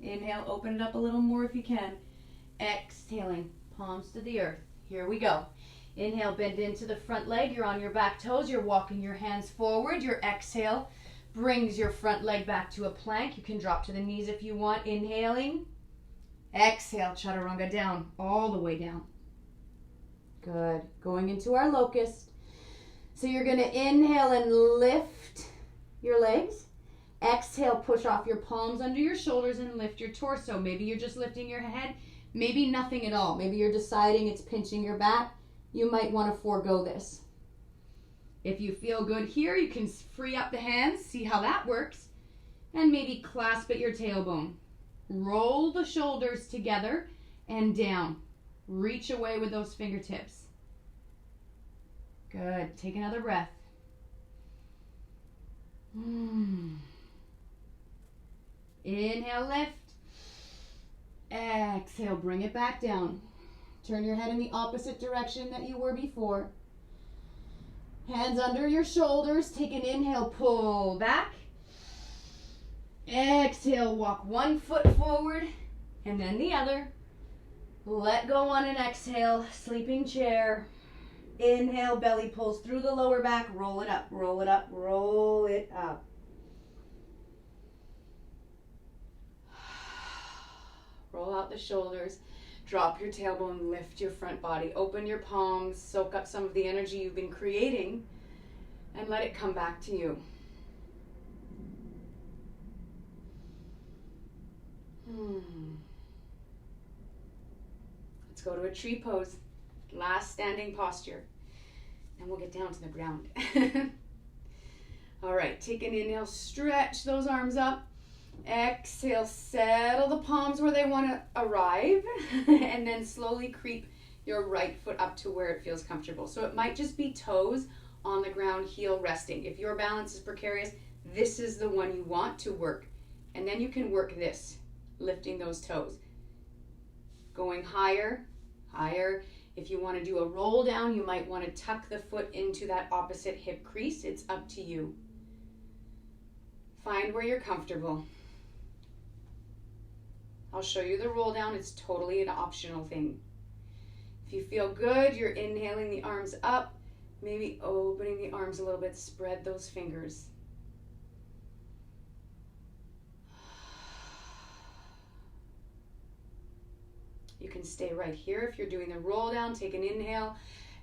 Inhale, open it up a little more if you can. Exhaling, palms to the earth. Here we go. Inhale, bend into the front leg. You're on your back toes. You're walking your hands forward. Your exhale brings your front leg back to a plank. You can drop to the knees if you want. Inhaling. Exhale, chaturanga down, all the way down. Good. Going into our locust. So you're going to inhale and lift your legs. Exhale, push off your palms under your shoulders and lift your torso. Maybe you're just lifting your head. Maybe nothing at all. Maybe you're deciding it's pinching your back. You might want to forego this. If you feel good here, you can free up the hands, see how that works, and maybe clasp at your tailbone. Roll the shoulders together and down. Reach away with those fingertips. Good. Take another breath. Inhale, lift. Exhale, bring it back down. Turn your head in the opposite direction that you were before. Hands under your shoulders. Take an inhale, pull back. Exhale, walk one foot forward and then the other. Let go on an exhale, sleeping chair. Inhale, belly pulls through the lower back. Roll it up, roll it up, roll it up. Roll out the shoulders. Drop your tailbone, lift your front body. Open your palms, soak up some of the energy you've been creating, and let it come back to you. Let's go to a tree pose. Last standing posture. And we'll get down to the ground. All right, take an inhale, stretch those arms up. Exhale, settle the palms where they want to arrive. And then slowly creep your right foot up to where it feels comfortable. So it might just be toes on the ground, heel resting. If your balance is precarious, this is the one you want to work. And then you can work this, lifting those toes. Going higher, higher. If you want to do a roll down, you might want to tuck the foot into that opposite hip crease. It's up to you. Find where you're comfortable. I'll show you the roll down. It's totally an optional thing. If you feel good, you're inhaling the arms up, maybe opening the arms a little bit, spread those fingers. You can stay right here if you're doing the roll down. Take an inhale,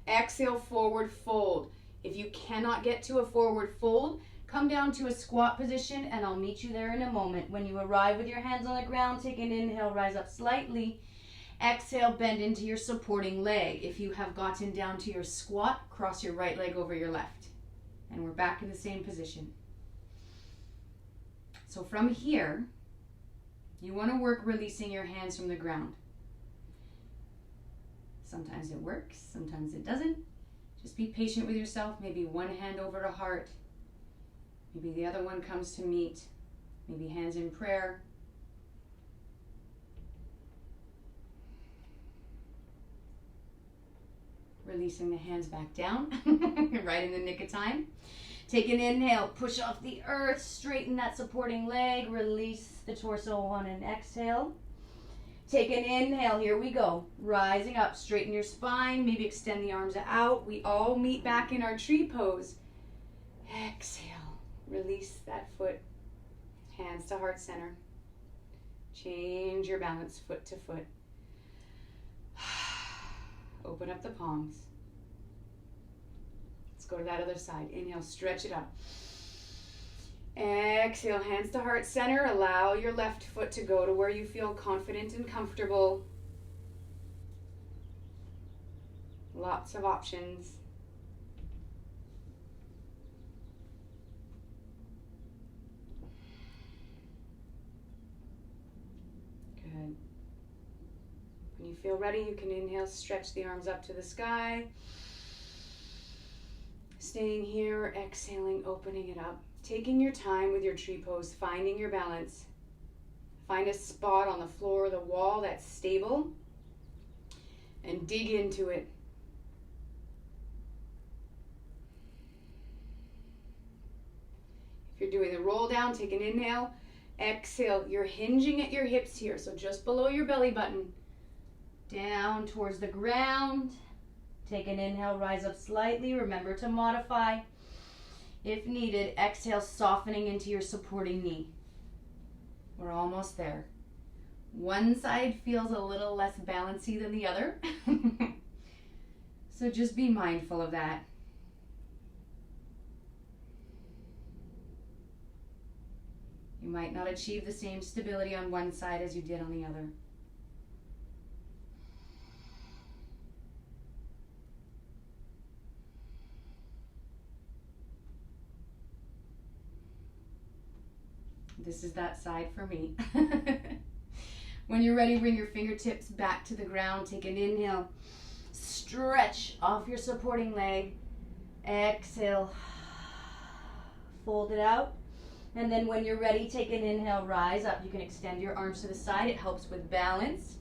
exhale, forward fold. If you cannot get to a forward fold, come down to a squat position and I'll meet you there in a moment. When you arrive with your hands on the ground, take an inhale, rise up slightly. Exhale, bend into your supporting leg. If you have gotten down to your squat, cross your right leg over your left. And we're back in the same position. So from here, you want to work releasing your hands from the ground. Sometimes it works, sometimes it doesn't. Just be patient with yourself. Maybe one hand over to heart. Maybe the other one comes to meet. Maybe hands in prayer. Releasing the hands back down, right in the nick of time. Take an inhale, push off the earth, straighten that supporting leg, release the torso on an exhale. Take an inhale, here we go. Rising up, straighten your spine, maybe extend the arms out. We all meet back in our tree pose. Exhale, release that foot, hands to heart center. Change your balance foot to foot. Open up the palms. Let's go to that other side. Inhale, stretch it up. Exhale, hands to heart center. Allow your left foot to go to where you feel confident and comfortable. Lots of options. Good. When you feel ready, you can inhale, stretch the arms up to the sky. Staying here, exhaling, opening it up. Taking your time with your tree pose, finding your balance. Find a spot on the floor or the wall that's stable and dig into it. If you're doing the roll down, take an inhale. Exhale, you're hinging at your hips here, so just below your belly button. Down towards the ground. Take an inhale, rise up slightly. Remember to modify if needed. Exhale, softening into your supporting knee. We're almost there. One side feels a little less balancy than the other. So just be mindful of that. You might not achieve the same stability on one side as you did on the other. This is that side for me. When you're ready, bring your fingertips back to the ground. Take an inhale. Stretch off your supporting leg. Exhale. Fold it out. And then when you're ready, take an inhale, rise up. You can extend your arms to the side. It helps with balance.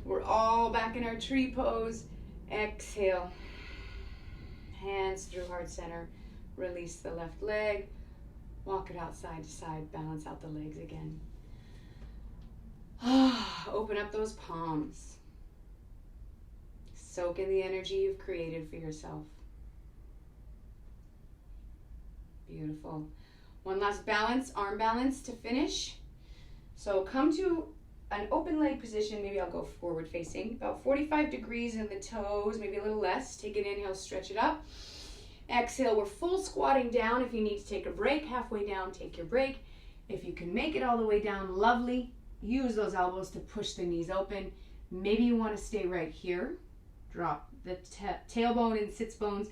We're all back in our tree pose. Exhale. Hands through heart center. Release the left leg. Walk it out side to side. Balance out the legs again. Open up those palms. Soak in the energy you've created for yourself. Beautiful. One last balance, arm balance to finish. So come to an open leg position. Maybe I'll go forward facing. About 45 degrees in the toes, maybe a little less. Take an inhale, stretch it up. Exhale, we're full squatting down. If you need to take a break, halfway down, take your break. If you can make it all the way down, lovely. Use those elbows to push the knees open. Maybe you want to stay right here. Drop the tailbone and sits bones.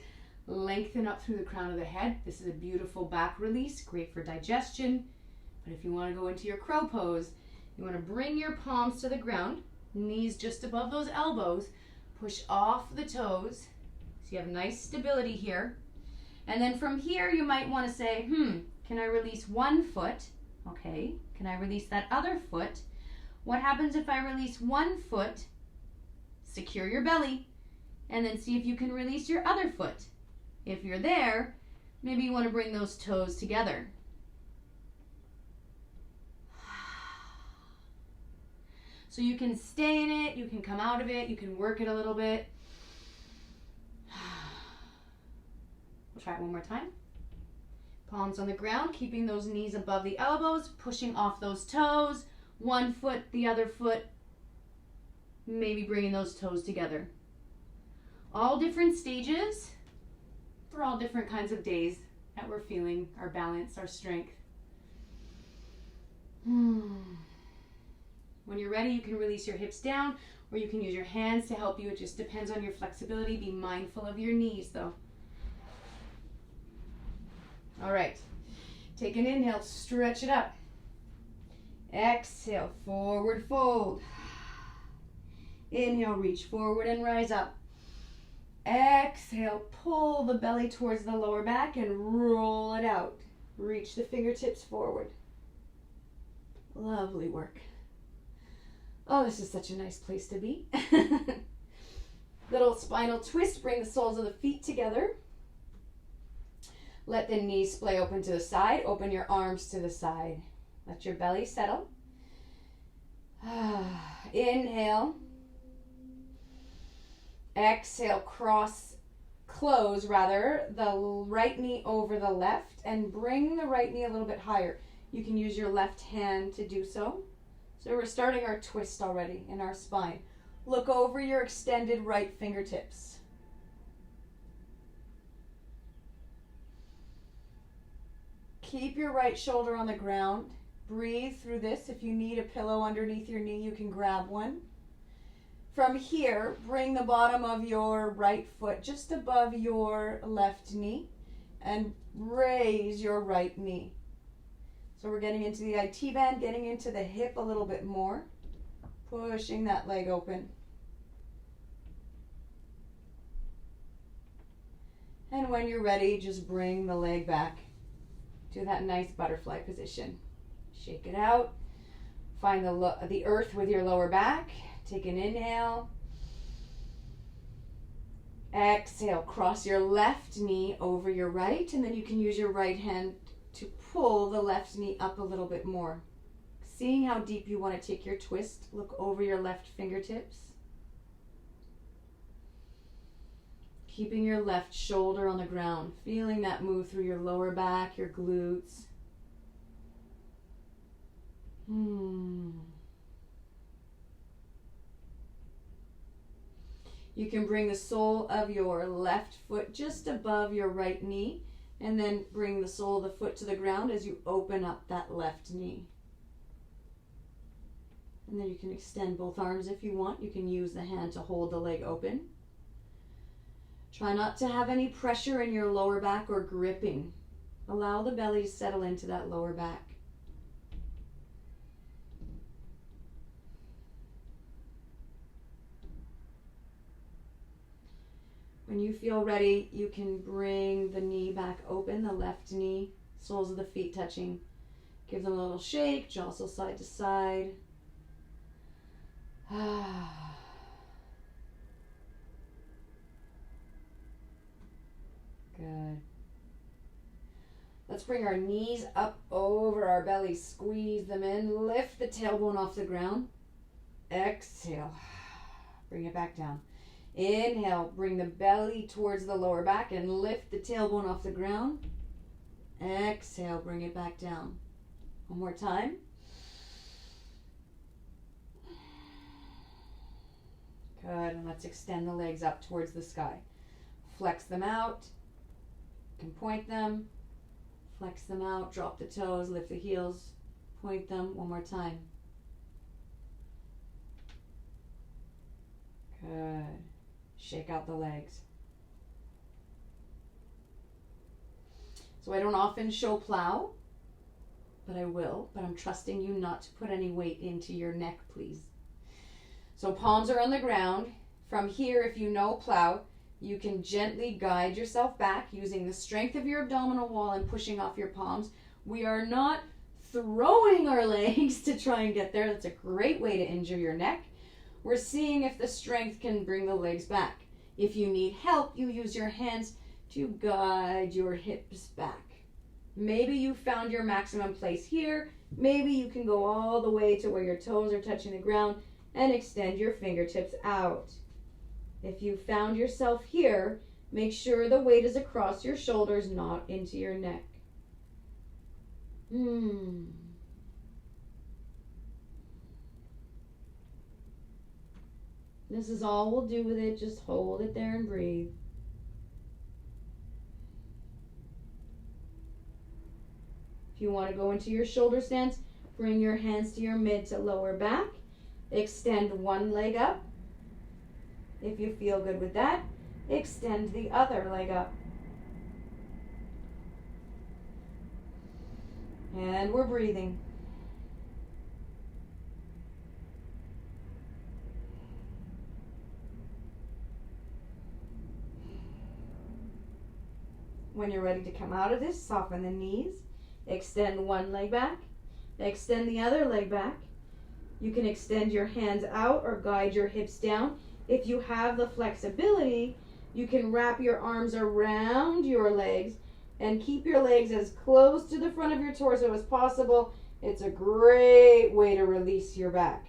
Lengthen up through the crown of the head. This is a beautiful back release, great for digestion. But if you want to go into your crow pose, you want to bring your palms to the ground, knees just above those elbows, push off the toes, so you have nice stability here. And then from here, you might want to say, can I release one foot? Okay, can I release that other foot? What happens if I release one foot? Secure your belly, and then see if you can release your other foot. If you're there, maybe you want to bring those toes together. So you can stay in it, you can come out of it, you can work it a little bit. We'll try it one more time. Palms on the ground, keeping those knees above the elbows, pushing off those toes. One foot, the other foot, maybe bringing those toes together. All different stages for all different kinds of days that we're feeling our balance, our strength. When you're ready, you can release your hips down, or you can use your hands to help you. It just depends on your flexibility. Be mindful of your knees, though. All right. Take an inhale, stretch it up. Exhale, forward fold. Inhale, reach forward and rise up. Exhale, pull the belly towards the lower back and roll it out. Reach the fingertips forward. Lovely work. Oh, this is such a nice place to be. Little spinal twist. Bring the soles of the feet together. Let the knees splay open to the side. Open your arms to the side. Let your belly settle. Inhale. Exhale, close the right knee over the left and bring the right knee a little bit higher. You can use your left hand to do so. So we're starting our twist already in our spine. Look over your extended right fingertips. Keep your right shoulder on the ground. Breathe through this. If you need a pillow underneath your knee, you can grab one. From here, bring the bottom of your right foot just above your left knee and raise your right knee. So we're getting into the IT band, getting into the hip a little bit more, pushing that leg open. And when you're ready, just bring the leg back to that nice butterfly position. Shake it out. Find the earth with your lower back. Take an inhale. Exhale, cross your left knee over your right, and then you can use your right hand to pull the left knee up a little bit more. Seeing how deep you want to take your twist, look over your left fingertips. Keeping your left shoulder on the ground, feeling that move through your lower back, your glutes. You can bring the sole of your left foot just above your right knee, and then bring the sole of the foot to the ground as you open up that left knee. And then you can extend both arms if you want. You can use the hand to hold the leg open. Try not to have any pressure in your lower back or gripping. Allow the belly to settle into that lower back. When you feel ready, you can bring the knee back open, the left knee, soles of the feet touching. Give them a little shake, jostle side to side. Good. Let's bring our knees up over our belly, squeeze them in, lift the tailbone off the ground. Exhale, bring it back down. Inhale, bring the belly towards the lower back and lift the tailbone off the ground. Exhale, bring it back down. One more time. Good, and let's extend the legs up towards the sky. Flex them out. You can point them. Flex them out, drop the toes, lift the heels, point them. One more time. Good. Shake out the legs. So I don't often show plow, but I will. But I'm trusting you not to put any weight into your neck, please. So palms are on the ground. From here, if you know plow, you can gently guide yourself back using the strength of your abdominal wall and pushing off your palms. We are not throwing our legs to try and get there. That's a great way to injure your neck. We're seeing if the strength can bring the legs back. If you need help, you use your hands to guide your hips back. Maybe you found your maximum place here. Maybe you can go all the way to where your toes are touching the ground and extend your fingertips out. If you found yourself here, make sure the weight is across your shoulders, not into your neck. This is all we'll do with it. Just hold it there and breathe. If you want to go into your shoulder stance, bring your hands to your mid to lower back. Extend one leg up. If you feel good with that, extend the other leg up. And we're breathing. When you're ready to come out of this, soften the knees. Extend one leg back. Extend the other leg back. You can extend your hands out or guide your hips down. If you have the flexibility, you can wrap your arms around your legs and keep your legs as close to the front of your torso as possible. It's a great way to release your back.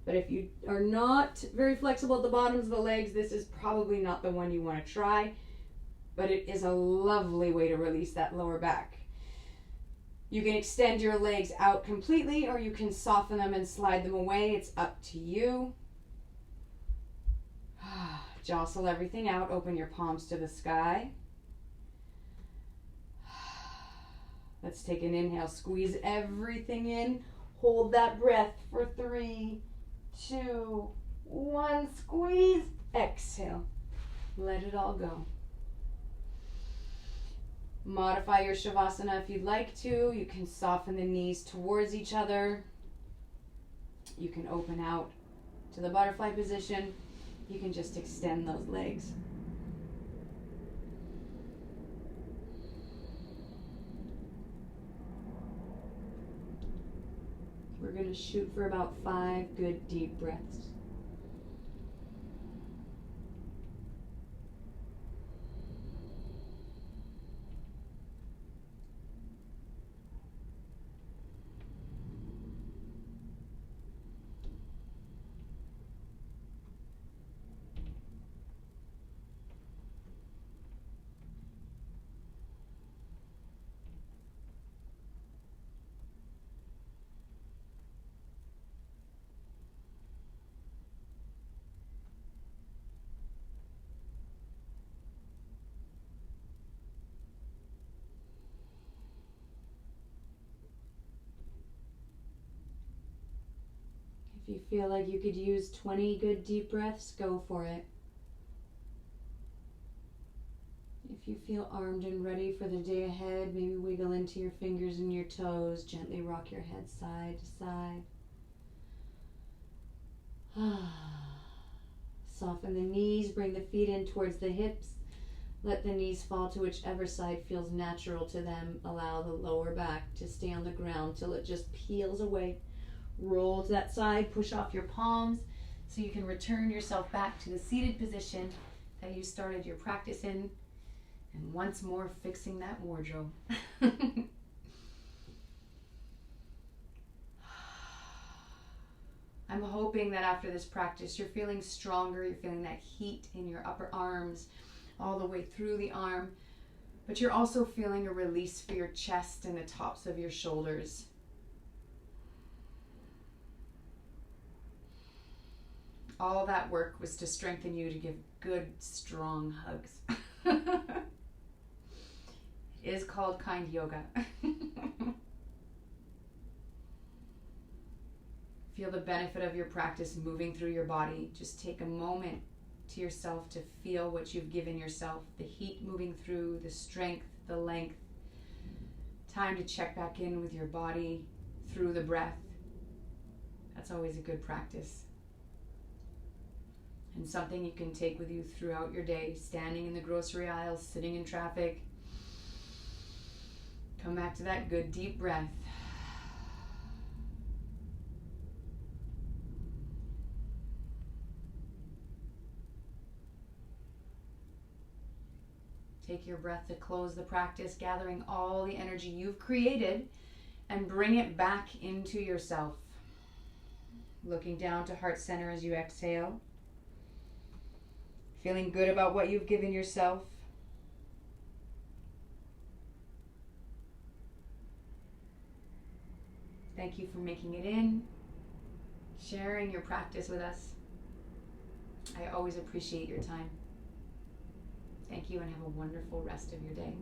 But if you are not very flexible at the bottoms of the legs, this is probably not the one you want to try. But it is a lovely way to release that lower back. You can extend your legs out completely, or you can soften them and slide them away. It's up to you. Jostle everything out. Open your palms to the sky. Let's take an inhale. Squeeze everything in. Hold that breath for 3, 2, 1. Squeeze. Exhale. Let it all go. Modify your Shavasana if you'd like to. You can soften the knees towards each other. You can open out to the butterfly position. You can just extend those legs. We're going to shoot for about 5 good deep breaths. If you feel like you could use 20 good deep breaths, go for it. If you feel armed and ready for the day ahead, maybe wiggle into your fingers and your toes. Gently rock your head side to side. Soften the knees, bring the feet in towards the hips. Let the knees fall to whichever side feels natural to them. Allow the lower back to stay on the ground till it just peels away. Roll to that side, push off your palms so you can return yourself back to the seated position that you started your practice in. And once more, fixing that wardrobe. I'm hoping that after this practice, you're feeling stronger. You're feeling that heat in your upper arms, all the way through the arm. But you're also feeling a release for your chest and the tops of your shoulders. All that work was to strengthen you to give good, strong hugs. It is called kind yoga. Feel the benefit of your practice moving through your body. Just take a moment to yourself to feel what you've given yourself. The heat moving through, the strength, the length. Time to check back in with your body through the breath. That's always a good practice. And something you can take with you throughout your day, standing in the grocery aisle, sitting in traffic. Come back to that good deep breath. Take your breath to close the practice, gathering all the energy you've created and bring it back into yourself. Looking down to heart center as you exhale. Feeling good about what you've given yourself. Thank you for making it in, sharing your practice with us. I always appreciate your time. Thank you and have a wonderful rest of your day.